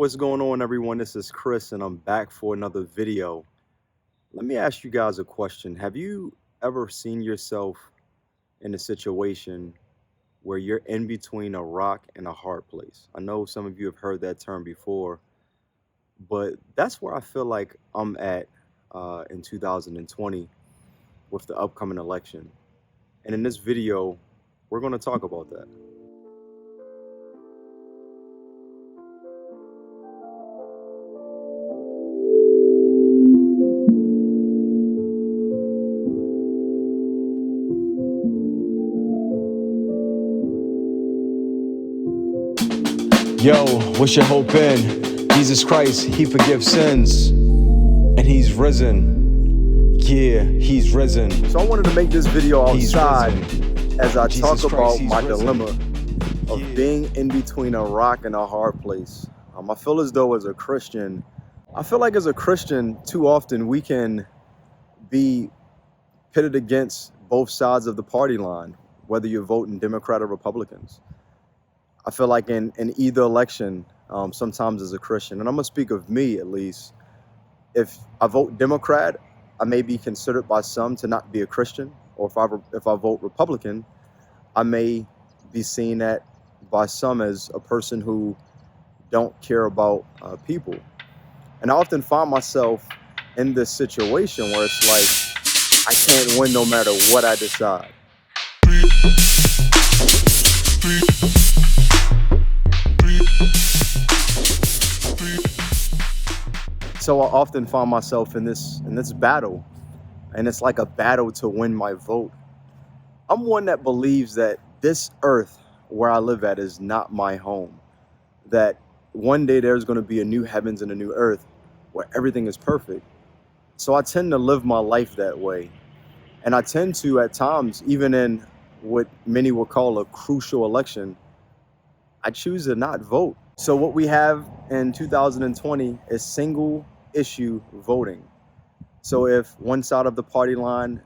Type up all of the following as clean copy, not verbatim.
What's going on, everyone? This is Chris, and I'm back for another video. Let me ask you guys a question. Have you ever seen yourself in a situation where you're in between a rock and a hard place? I know some of you have heard that term before, but that's where I feel like I'm at in 2020 with the upcoming election. And in this video, we're going to talk about that. Yo, what's your hope in? Jesus Christ, he forgives sins, and he's risen. Yeah, he's risen. So I wanted to make this video outside as I talk about my dilemma of being in between a rock and a hard place. I feel as though as a Christian, too often we can be pitted against both sides of the party line, whether you're voting Democrat or Republicans. I feel like in either election, sometimes as a Christian, and I'm gonna speak of me at least, if I vote Democrat, I may be considered by some to not be a Christian, or if I vote Republican, I may be seen at by some as a person who don't care about people. And I often find myself in this situation where it's like I can't win no matter what I decide. So I often find myself in this battle, and it's like a battle to win my vote. I'm one that believes that this earth where I live at is not my home, that one day there's going to be a new heavens and a new earth where everything is perfect. So I tend to live my life that way, and I tend to at times, even in what many will call a crucial election, I choose to not vote. So what we have in 2020 is single issue voting. So if one side of the party line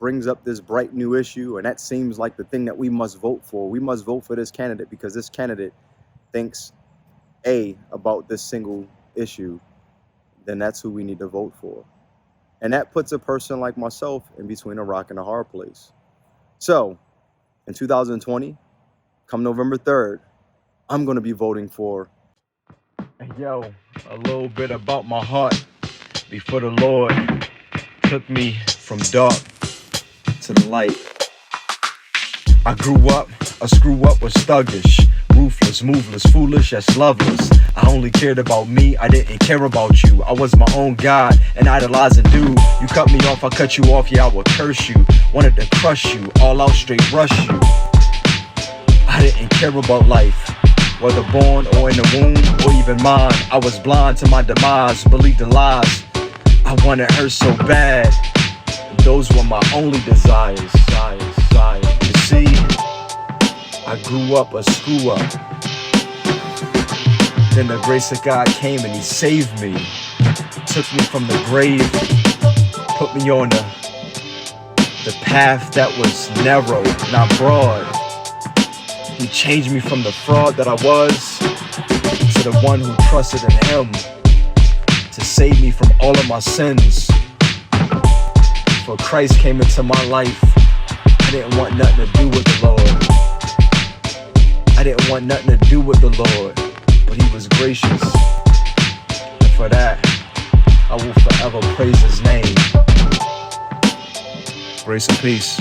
brings up this bright new issue, and that seems like the thing that we must vote for this candidate because this candidate thinks A about this single issue, then that's who we need to vote for. And that puts a person like myself in between a rock and a hard place. So in 2020, come November 3rd, I'm going to be voting for. Yo, a little bit about my heart. Before the Lord took me from dark to the light, I grew up, a screw up was thuggish, ruthless, moveless, foolish, yes, loveless. I only cared about me, I didn't care about you. I was my own God, an idolizing dude. You cut me off, I cut you off, yeah, I will curse you. Wanted to crush you, all out straight rush you. I didn't care about life, whether born or in the womb or even mine. I was blind to my demise, believed in lies. I wanted her so bad, those were my only desires. You see, I grew up a screw up. Then the grace of God came and he saved me. Took me from the grave, put me on the path that was narrow, not broad. He changed me from the fraud that I was to the one who trusted in him to save me from all of my sins. For Christ came into my life, I didn't want nothing to do with the Lord. I didn't want nothing to do with the Lord, but he was gracious. And for that, I will forever praise his name. Grace and peace.